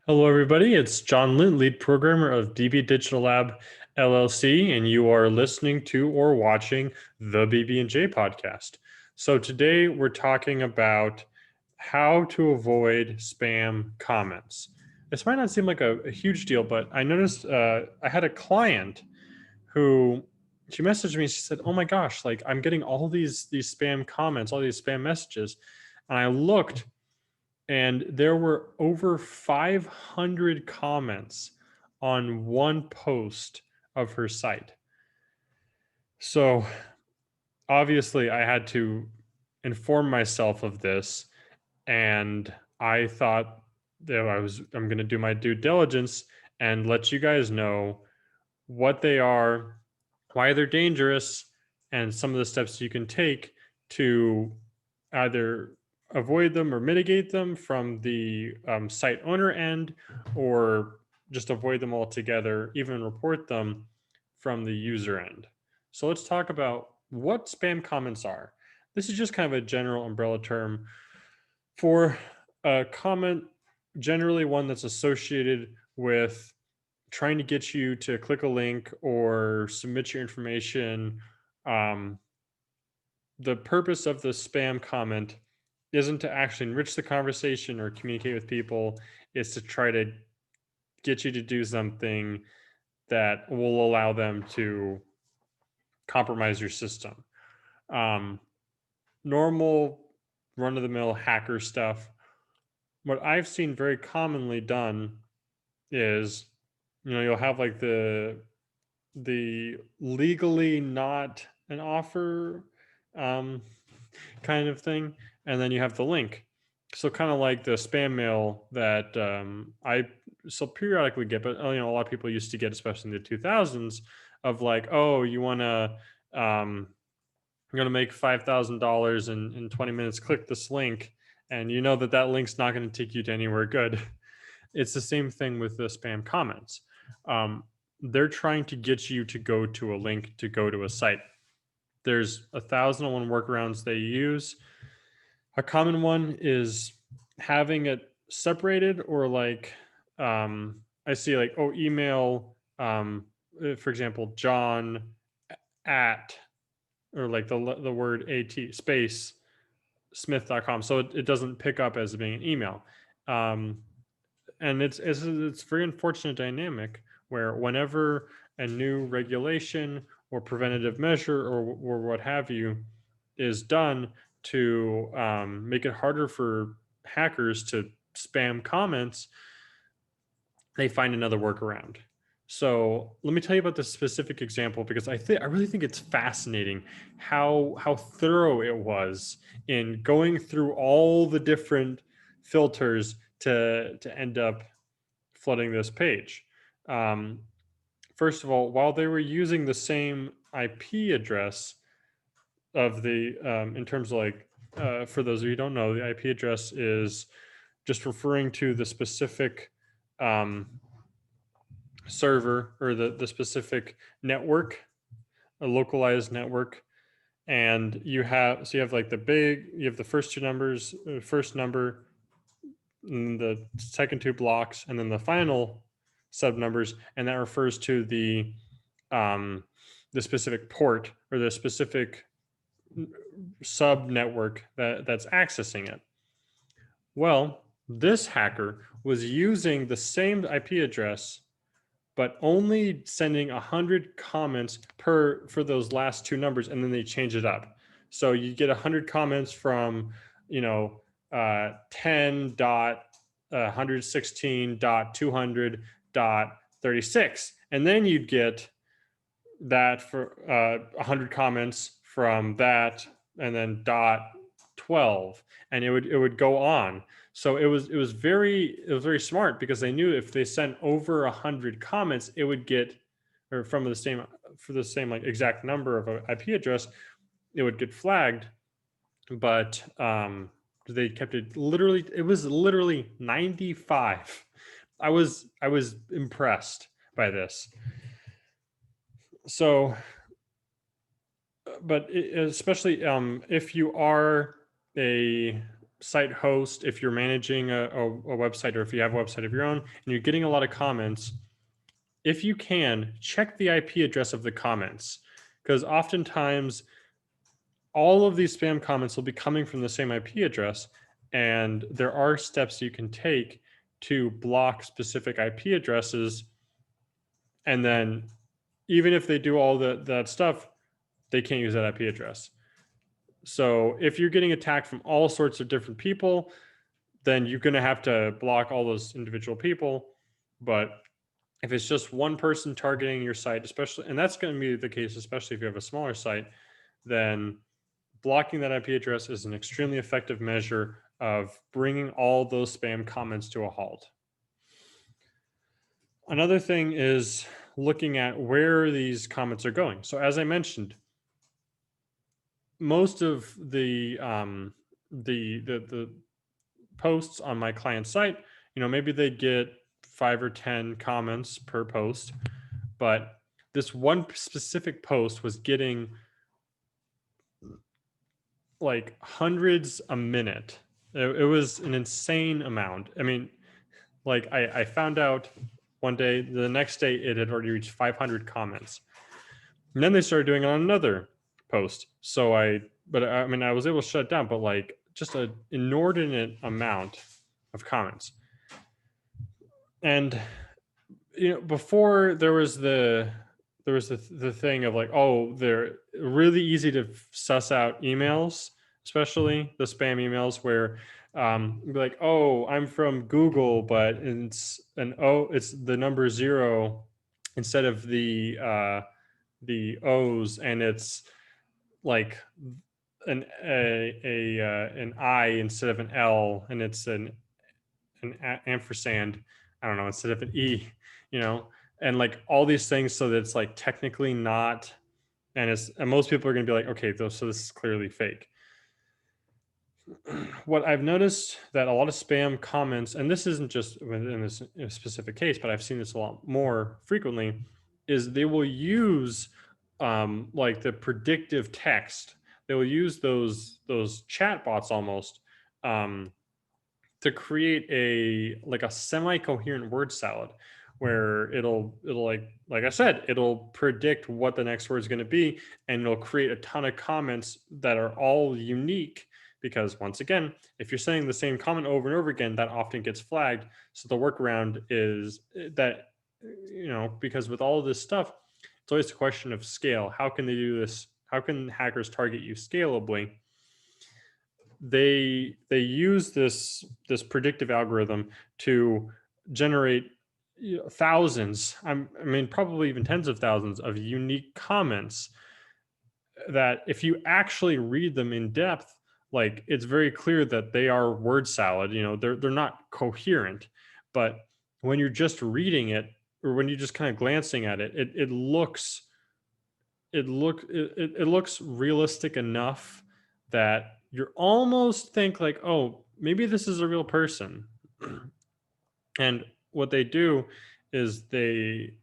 Hello, everybody. It's John Lint, lead programmer of DB Digital Lab LLC, and you are listening to or watching the BB&J podcast. So today we're talking about how to avoid spam comments. This might not seem like a huge deal, but I noticed I had a client who she messaged me. She said, "Oh my gosh, like I'm getting all these spam comments, all these spam messages," and I looked and there were over 500 comments on one post of her site. So obviously, I had to inform myself of this, and I thought that I'm going to do my due diligence and let you guys know what they are, why they're dangerous, and some of the steps you can take to either avoid them or mitigate them from the site owner end, or just avoid them altogether, even report them from the user end. So let's talk about what spam comments are. This is just kind of a general umbrella term for a comment, generally one that's associated with trying to get you to click a link or submit your information. Um, the purpose of the spam comment isn't to actually enrich the conversation or communicate with people. It's to try to get you to do something that will allow them to compromise your system. Um, Normal run of the mill hacker stuff. What I've seen very commonly done is, you'll have like the legally not an offer um, kind of thing, and then you have the link. So kind of like the spam mail that I so periodically get, but a lot of people used to get, especially in the 2000s, of like, oh, you're gonna make $5,000 in 20 minutes. Click this link, and you know that link's not going to take you to anywhere good. It's the same thing with the spam comments. Um, they're trying to get you to go to a link to go to a site. There's 1,001 workarounds they use. A common one is having it separated, or like I see like, oh, email, for example, John at, or like the word at space smith.com, so it doesn't pick up as being an email. Um, and it's very unfortunate dynamic where whenever a new regulation or preventative measure or what have you is done to make it harder for hackers to spam comments, they find another workaround. So let me tell you about this specific example, because I really think it's fascinating how thorough it was in going through all the different filters to end up flooding this page. Um, First of all, while they were using the same IP address of the, in terms of like, for those of you who don't know, the IP address is just referring to the specific server, or the specific network, a localized network. And you have like you have the first two numbers, first number, and the second two blocks, and then the final sub numbers, and that refers to the specific port or the specific sub network that's accessing it. Well, this hacker was using the same IP address, but only sending 100 comments for those last two numbers, and then they change it up. So you get 100 comments from, 10.116.200.36, and then you'd get that for 100 comments from that, and then dot 12, and it would go on. So it was very smart, because they knew if they sent over 100 comments, it would get, or from the same, for the same like exact number of an IP address, it would get flagged. But they kept it literally, it was literally 95. I was impressed by this. So, but especially if you are a site host, if you're managing a website, or if you have a website of your own and you're getting a lot of comments, if you can, check the IP address of the comments, because oftentimes all of these spam comments will be coming from the same IP address, and there are steps you can take to block specific IP addresses. And then even if they do all that stuff, they can't use that IP address. So if you're getting attacked from all sorts of different people, then you're going to have to block all those individual people. But if it's just one person targeting your site, especially, and that's going to be the case, especially if you have a smaller site, then blocking that IP address is an extremely effective measure of bringing all those spam comments to a halt. Another thing is looking at where these comments are going. So as I mentioned, most of the posts on my client site, maybe they get 5 or 10 comments per post, but this one specific post was getting like hundreds a minute. It was an insane amount. I mean, like I found out one day, the next day it had already reached 500 comments. And then they started doing it on another post. So I was able to shut it down, but like just an inordinate amount of comments. And before there was the thing of like, oh, they're really easy to suss out emails, especially the spam emails where be like, oh, I'm from Google, but it's it's the number 0 instead of the O's, and it's like an I instead of an L, and it's an ampersand, I don't know, instead of an E, and like all these things, so that it's like technically not, and most people are going to be like, okay, so this is clearly fake. What I've noticed that a lot of spam comments, and this isn't just in this specific case, but I've seen this a lot more frequently, is they will use like the predictive text. They will use those chat bots almost to create a semi-coherent word salad, where it'll like I said, it'll predict what the next word is going to be, and it'll create a ton of comments that are all unique, because once again, if you're saying the same comment over and over again, that often gets flagged. So the workaround is that, because with all of this stuff, it's always a question of scale. How can they do this? How can hackers target you scalably? They use this predictive algorithm to generate thousands, probably even tens of thousands of unique comments that if you actually read them in depth, like it's very clear that they are word salad. They're not coherent, but when you're just reading it, or when you're just kind of glancing at it, it looks realistic enough that you almost think like, oh, maybe this is a real person. And what they do is they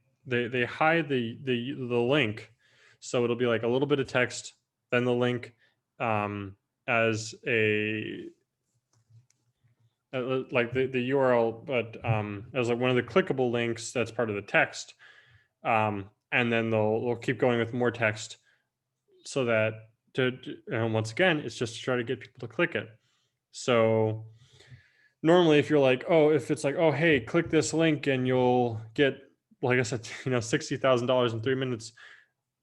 hide the link, so it'll be like a little bit of text, then the link as like the URL, but as like one of the clickable links that's part of the text, and then they'll keep going with more text, so that and once again, it's just to try to get people to click it. So normally, if you're like, oh, if it's like, oh, hey, click this link and you'll get, like I said, $60,000 in 3 minutes,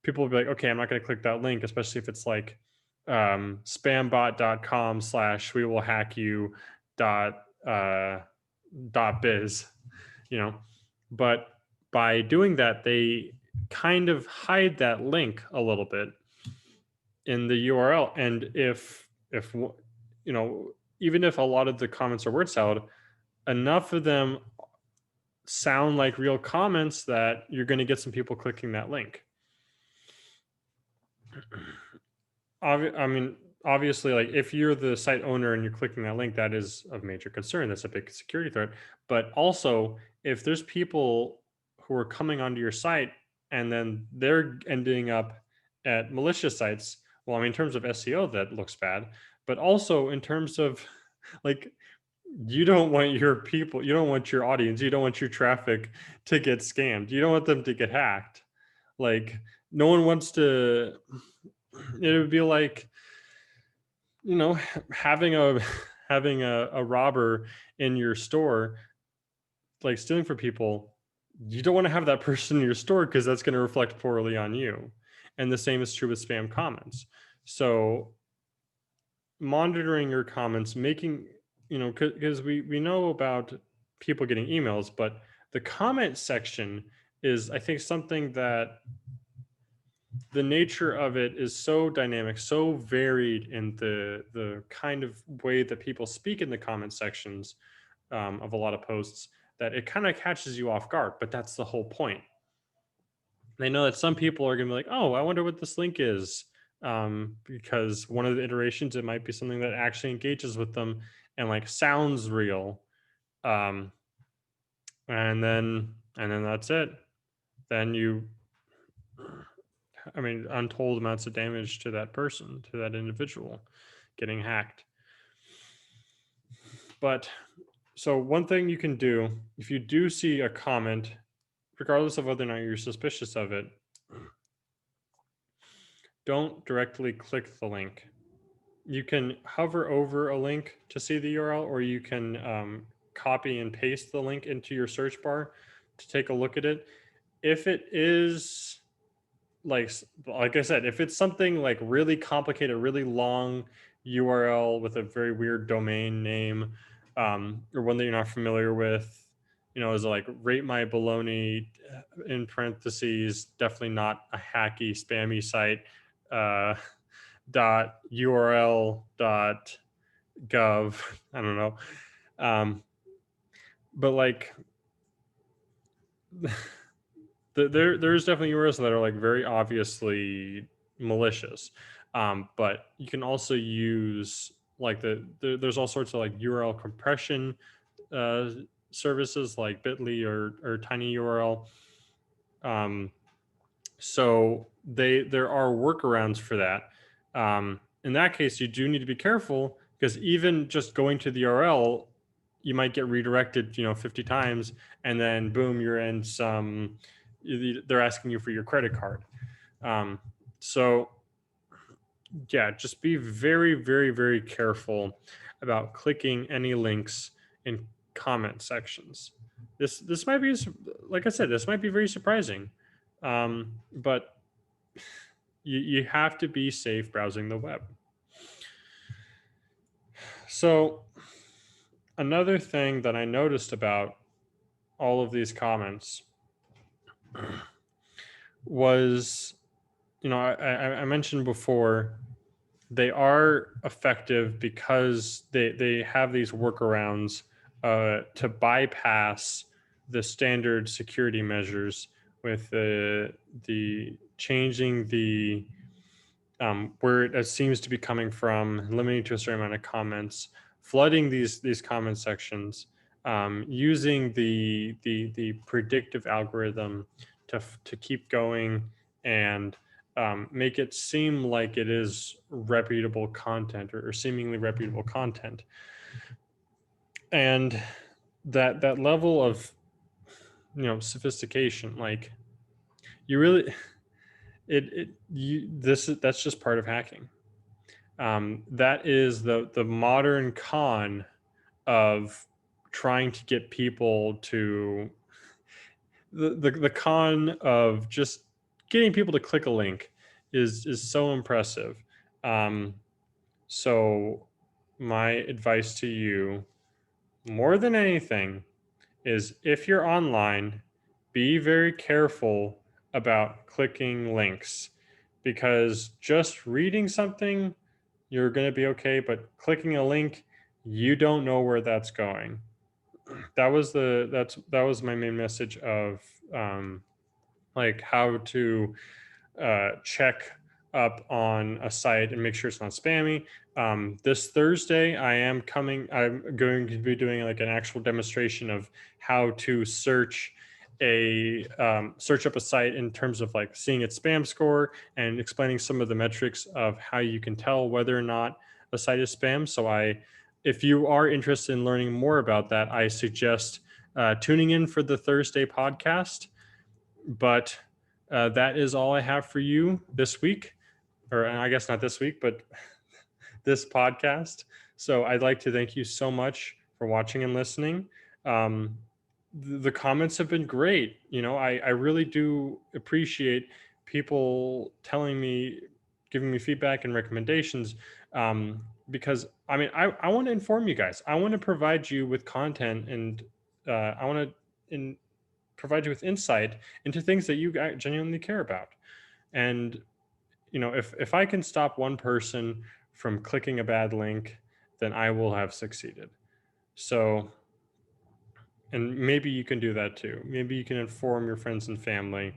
people will be like, okay, I'm not going to click that link, especially if it's like spambot.com/we will hack you .biz, but by doing that, they kind of hide that link a little bit in the URL. And if even if a lot of the comments are word salad, enough of them sound like real comments that you're going to get some people clicking that link. Obviously, like if you're the site owner and you're clicking that link, that is of major concern. That's a big security threat. But also, if there's people who are coming onto your site and then they're ending up at malicious sites, well, in terms of SEO, that looks bad. But also in terms of Like, you don't want your people, you don't want your audience, you don't want your traffic to get scammed. You don't want them to get hacked. Like, no one wants to. It would be like, having a having a robber in your store, like stealing from people. You don't want to have that person in your store because that's going to reflect poorly on you. And the same is true with spam comments. So monitoring your comments, making, because we know about people getting emails, but the comment section is, I think, something that the nature of it is so dynamic, so varied in the kind of way that people speak in the comment sections, of a lot of posts, that it kind of catches you off guard. But that's the whole point. They know that some people are going to be like, "Oh, I wonder what this link is," because one of the iterations, it might be something that actually engages with them and like sounds real, um, and then that's it. Then I mean, untold amounts of damage to that person, to that individual, getting hacked. But so one thing you can do, if you do see a comment, regardless of whether or not you're suspicious of it, don't directly click the link. You can hover over a link to see the URL, or you can copy and paste the link into your search bar to take a look at it. If it is like I said, if it's something like really complicated, really long URL with a very weird domain name, or one that you're not familiar with, is like rate my baloney in parentheses, definitely not a hacky, spammy site, dot URL dot gov. I don't know. But like, there's definitely URLs that are like very obviously malicious, but you can also use like there's all sorts of like URL compression uh, services like Bitly or TinyURL. So there are workarounds for that. In that case, you do need to be careful, because even just going to the URL, you might get redirected 50 times, and then boom, you're in some, they're asking you for your credit card. So yeah, just be very, very, very careful about clicking any links in comment sections. This might be, like I said, this might be very surprising, but you have to be safe browsing the web. So another thing that I noticed about all of these comments was, I mentioned before, they are effective because they have these workarounds to bypass the standard security measures with the changing the where it seems to be coming from, limiting to a certain amount of comments, flooding these comment sections, using the predictive algorithm to keep going and make it seem like it is reputable content, or seemingly reputable content, and that level of sophistication, like, you really that's just part of hacking. That is the modern con of trying to get people to the con of just getting people to click a link is so impressive. So my advice to you, more than anything, is if you're online, be very careful about clicking links, because just reading something, you're going to be okay, but clicking a link, you don't know where that's going. That was my main message of like how to check up on a site and make sure it's not spammy. This Thursday, I'm going to be doing like an actual demonstration of how to search up a site in terms of like seeing its spam score, and explaining some of the metrics of how you can tell whether or not a site is spam. So I if you are interested in learning more about that, I suggest tuning in for the Thursday podcast. But that is all I have for you this week, or I guess not this week, but this podcast. So I'd like to thank you so much for watching and listening. Um, the comments have been great. I really do appreciate people telling me, giving me feedback and recommendations. Because I want to inform you guys. I want to provide you with content, and I want to provide you with insight into things that you genuinely care about. And if I can stop one person from clicking a bad link, then I will have succeeded. So, and maybe you can do that too. Maybe you can inform your friends and family,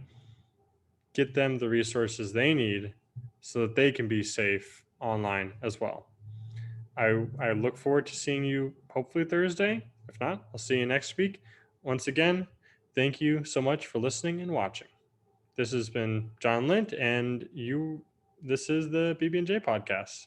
get them the resources they need so that they can be safe online as well. I look forward to seeing you hopefully Thursday. If not, I'll see you next week. Once again, thank you so much for listening and watching. This has been John Lint, and this is the BB&J podcast.